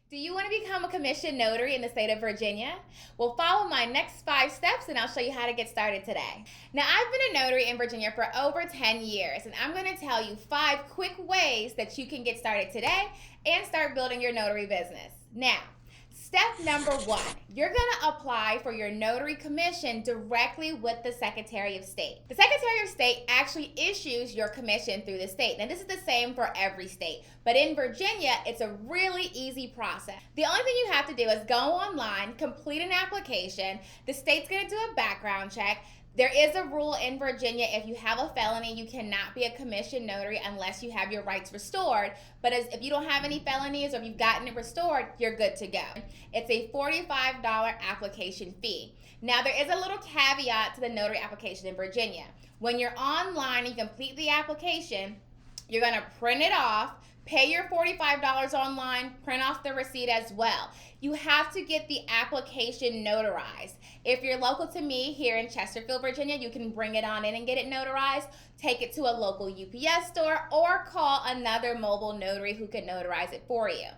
Do you want to become a commissioned notary in the state of Virginia? Well, follow my next 5 steps and I'll show you how to get started today. Now, I've been a notary in Virginia for over 10 years, and I'm going to tell you 5 quick ways that you can get started today and start building your notary business. Now, step number 1, you're going to apply for your notary commission directly with the Secretary of State. The Secretary of State actually issues your commission through the state. Now, this is the same for every state, but in Virginia, it's a really easy process. The only thing you have to do is go online, complete an application. The state's going to do a background check. There is a rule in Virginia: if you have a felony, you cannot be a commissioned notary unless you have your rights restored. But if you don't have any felonies or if you've gotten it restored, you're good to go. It's a $45 application fee. Now, there is a little caveat to the notary application in Virginia. When you're online and you complete the application, you're going to print it off, pay your $45 online, print off the receipt as well. You have to get the application notarized. If you're local to me here in Chesterfield, Virginia, you can bring it on in and get it notarized, take it to a local UPS store, or call another mobile notary who can notarize it for you.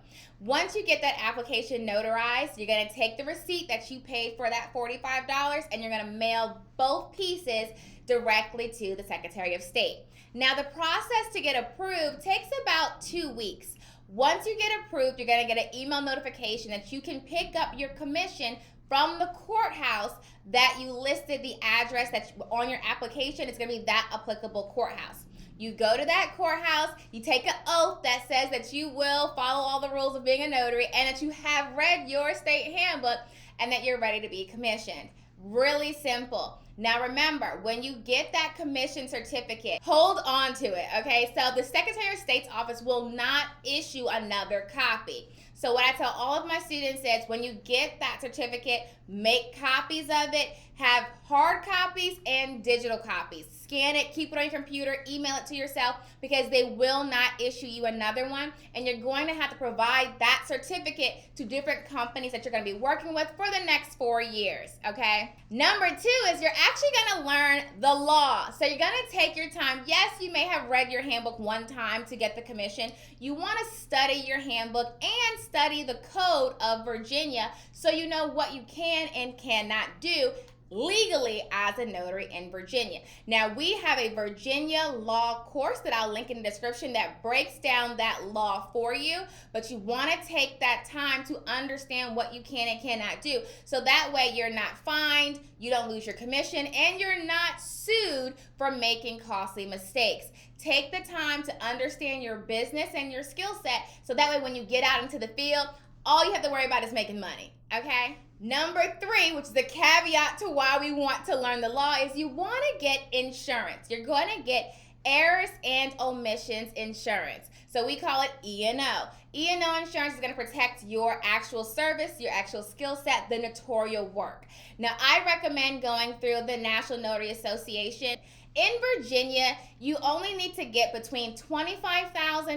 Once you get that application notarized, you're going to take the receipt that you paid for that $45 and you're going to mail both pieces directly to the Secretary of State. Now, the process to get approved takes about 2 weeks. Once you get approved, you're going to get an email notification that you can pick up your commission from the courthouse that you listed the address that's on your application. It's going to be that applicable courthouse. You go to that courthouse, you take an oath that says that you will follow all the rules of being a notary and that you have read your state handbook and that you're ready to be commissioned. Really simple. Now remember, when you get that commission certificate, hold on to it, okay? So the Secretary of State's office will not issue another copy. So what I tell all of my students is when you get that certificate, make copies of it, have hard copies and digital copies. Scan it, keep it on your computer, email it to yourself, because they will not issue you another one, and you're going to have to provide that certificate to different companies that you're going to be working with for the next 4 years, okay? Number 2 is you're actually going to learn the law. So you're going to take your time. Yes, you may have read your handbook one time to get the commission. You want to study your handbook and study the code of Virginia so you know what you can and cannot do legally as a notary in Virginia. Now, we have a Virginia law course that I'll link in the description that breaks down that law for you, but you want to take that time to understand what you can and cannot do, so that way you're not fined, you don't lose your commission, and you're not sued for making costly mistakes. Take the time to understand your business and your skill set, so that way when you get out into the field, all you have to worry about is making money, okay? Number 3, which is the caveat to why we want to learn the law, is you want to get insurance. You're going to get errors and omissions insurance. So we call it E&O. E&O insurance is going to protect your actual service, your actual skill set, the notarial work. Now, I recommend going through the National Notary Association. In Virginia, you only need to get between $25,000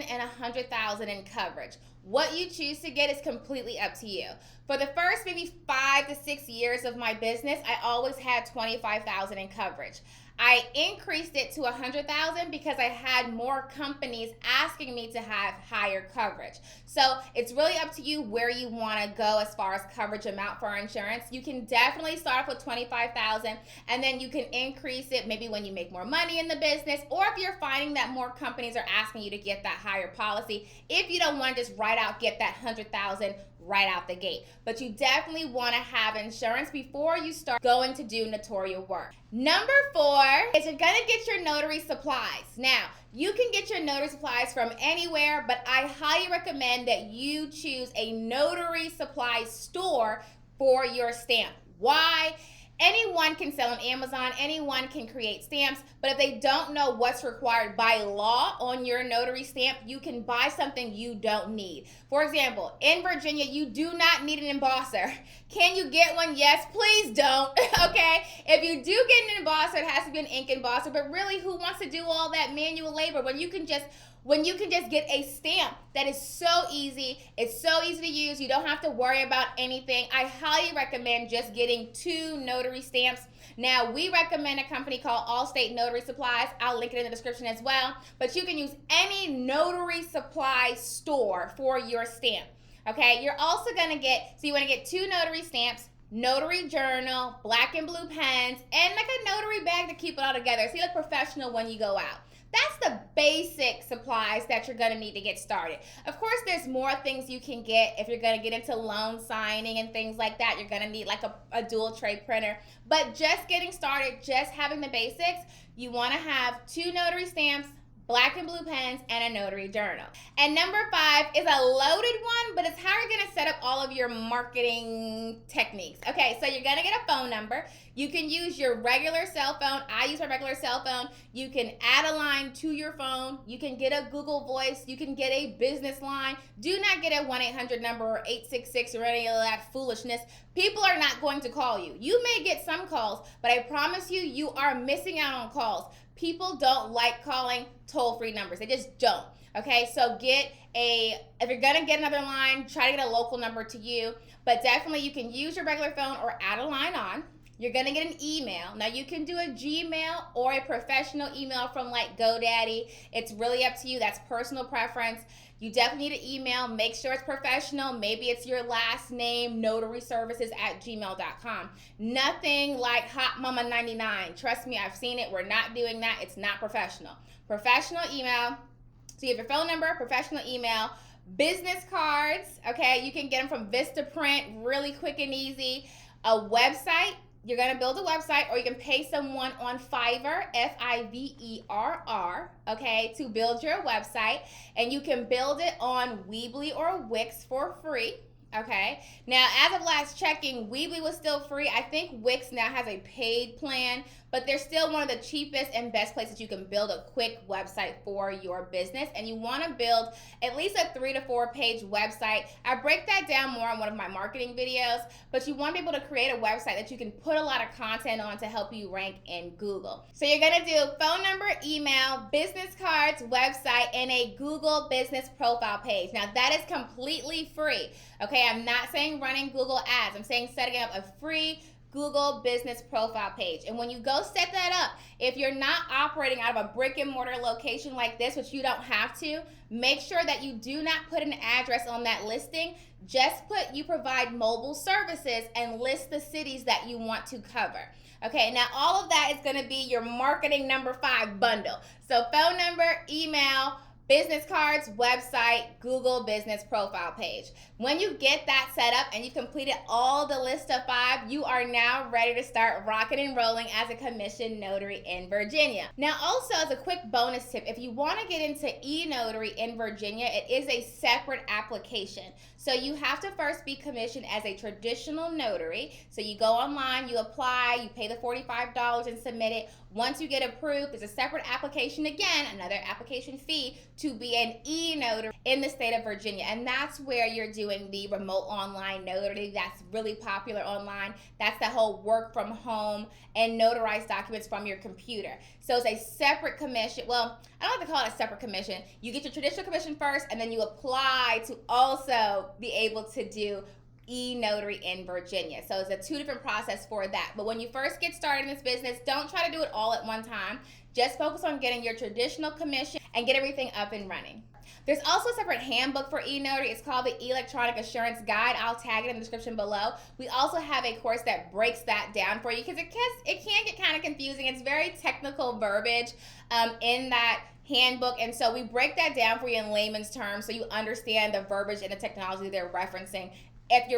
and $100,000 in coverage. What you choose to get is completely up to you. For the first maybe 5 to 6 years of my business, I always had $25,000 in coverage. I increased it to $100,000 because I had more companies asking me to have higher coverage. So it's really up to you where you want to go as far as coverage amount for our insurance. You can definitely start off with $25,000 and then you can increase it maybe when you make more money in the business, or if you're finding that more companies are asking you to get that higher policy, if you don't want to just right out get that $100,000 right out the gate. But you definitely want to have insurance before you start going to do notarial work. Number 4 is you're going to get your notary supplies. Now, you can get your notary supplies from anywhere, but I highly recommend that you choose a notary supply store for your stamp. Why? Anyone can sell on Amazon, anyone can create stamps, but if they don't know what's required by law on your notary stamp, you can buy something you don't need. For example, in Virginia, you do not need an embosser. Can you get one? Yes, please don't, okay? If you do get an embosser, it has to be an ink embosser, but really, who wants to do all that manual labor when you can just get a stamp that is so easy, it's so easy to use, you don't have to worry about anything. I highly recommend just getting 2 notary stamps. Now, we recommend a company called Allstate Notary Supplies. I'll link it in the description as well. But you can use any notary supply store for your stamp. Okay, you're also gonna get, so you wanna get 2 notary stamps, notary journal, black and blue pens, and like a notary bag to keep it all together so you look professional when you go out. That's the basic supplies that you're gonna need to get started. Of course, there's more things you can get if you're gonna get into loan signing and things like that. You're gonna need like a dual tray printer. But just getting started, just having the basics, you wanna have 2 notary stamps, black and blue pens, and a notary journal. And number 5 is a loaded one, but it's how you're gonna set up all of your marketing techniques. Okay, so you're gonna get a phone number. You can use your regular cell phone. I use my regular cell phone. You can add a line to your phone. You can get a Google Voice. You can get a business line. Do not get a 1-800 number or 866 or any of that foolishness. People are not going to call you. You may get some calls, but I promise you, you are missing out on calls. People don't like calling toll-free numbers. They just don't. Okay, so if you're gonna get another line, try to get a local number to you, but definitely you can use your regular phone or add a line on. You're gonna get an email. Now you can do a Gmail or a professional email from like GoDaddy. It's really up to you. That's personal preference. You definitely need an email. Make sure it's professional. Maybe it's your last name, notaryservices@gmail.com. Nothing like Hot Mama 99. Trust me, I've seen it. We're not doing that. It's not professional. Professional email. So you have your phone number, professional email, business cards. Okay, you can get them from Vistaprint, really quick and easy. A website. You're going to build a website, or you can pay someone on Fiverr, Fiverr, okay, to build your website. And you can build it on Weebly or Wix for free, okay? Now, as of last checking, Weebly was still free. I think Wix now has a paid plan, but they're still one of the cheapest and best places you can build a quick website for your business. And you want to build at least a 3 to 4 page website. I break that down more on one of my marketing videos, but you want to be able to create a website that you can put a lot of content on to help you rank in Google. So you're going to do phone number, email, business cards, website, and a Google business profile page. Now that is completely free. Okay, I'm not saying running Google ads. I'm saying setting up a free Google business profile page. And when you go set that up, if you're not operating out of a brick and mortar location like this, which you don't have to, make sure that you do not put an address on that listing. Just put you provide mobile services and list the cities that you want to cover. Okay, now all of that is going to be your marketing number 5 bundle. So phone number, email, business cards, website, Google business profile page. When you get that set up and you've completed all the list of 5, you are now ready to start rocking and rolling as a commissioned notary in Virginia. Now also, as a quick bonus tip, if you want to get into eNotary in Virginia, it is a separate application. So you have to first be commissioned as a traditional notary. So you go online, you apply, you pay the $45 and submit it. Once you get approved, there's a separate application again, another application fee to be an eNotary in the state of Virginia. And that's where you're doing the remote online notary. That's really popular online. That's the whole work from home and notarize documents from your computer. So it's a separate commission. Well, I don't like to call it a separate commission. You get your traditional commission first, and then you apply to also be able to do eNotary in Virginia. So it's a 2 different process for that. But when you first get started in this business, don't try to do it all at one time. Just focus on getting your traditional commission and get everything up and running. There's also a separate handbook for eNotary. It's called the Electronic Assurance Guide. I'll tag it in the description below. We also have a course that breaks that down for you because it can get kind of confusing. It's very technical verbiage in that handbook, and so we break that down for you in layman's terms so you understand the verbiage and the technology they're referencing if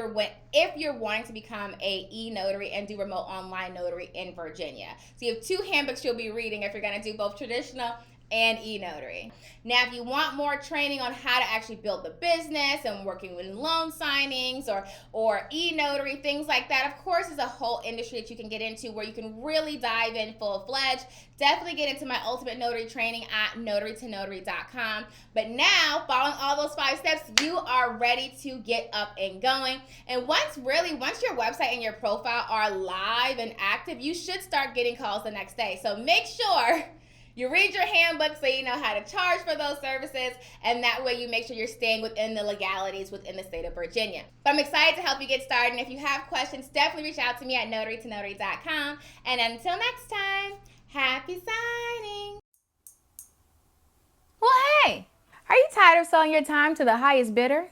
you're wanting to become a eNotary and do remote online notary in Virginia. So you have 2 handbooks you'll be reading if you're going to do both traditional and eNotary. Now, if you want more training on how to actually build the business and working with loan signings or eNotary, things like that, of course, is a whole industry that you can get into where you can really dive in full-fledged. Definitely get into my Ultimate Notary training at notarytonotary.com. But now, following all those 5 steps, you are ready to get up and going. And once your website and your profile are live and active, you should start getting calls the next day. So make sure you read your handbook so you know how to charge for those services, and that way you make sure you're staying within the legalities within the state of Virginia. But I'm excited to help you get started, and if you have questions, definitely reach out to me at notarytonotary.com. And until next time, happy signing! Well, hey, are you tired of selling your time to the highest bidder?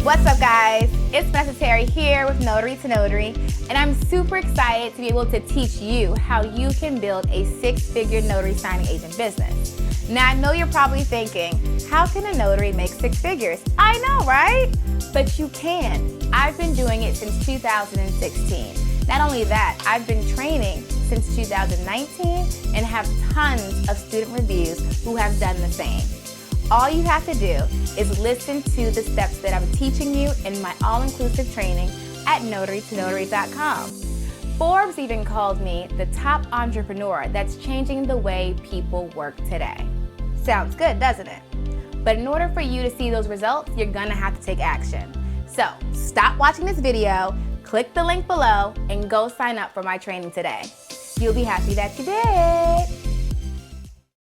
What's up, guys? It's Vanessa Terry here with Notary to Notary, and I'm super excited to be able to teach you how you can build a six-figure notary signing agent business. Now, I know you're probably thinking, how can a notary make six figures? I know, right? But you can. I've been doing it since 2016. Not only that, I've been training since 2019 and have tons of student reviews who have done the same. All you have to do is listen to the steps that I'm teaching you in my all-inclusive training at notarytonotary.com. Forbes even called me the top entrepreneur that's changing the way people work today. Sounds good, doesn't it? But in order for you to see those results, you're gonna have to take action. So stop watching this video, click the link below, and go sign up for my training today. You'll be happy that you did.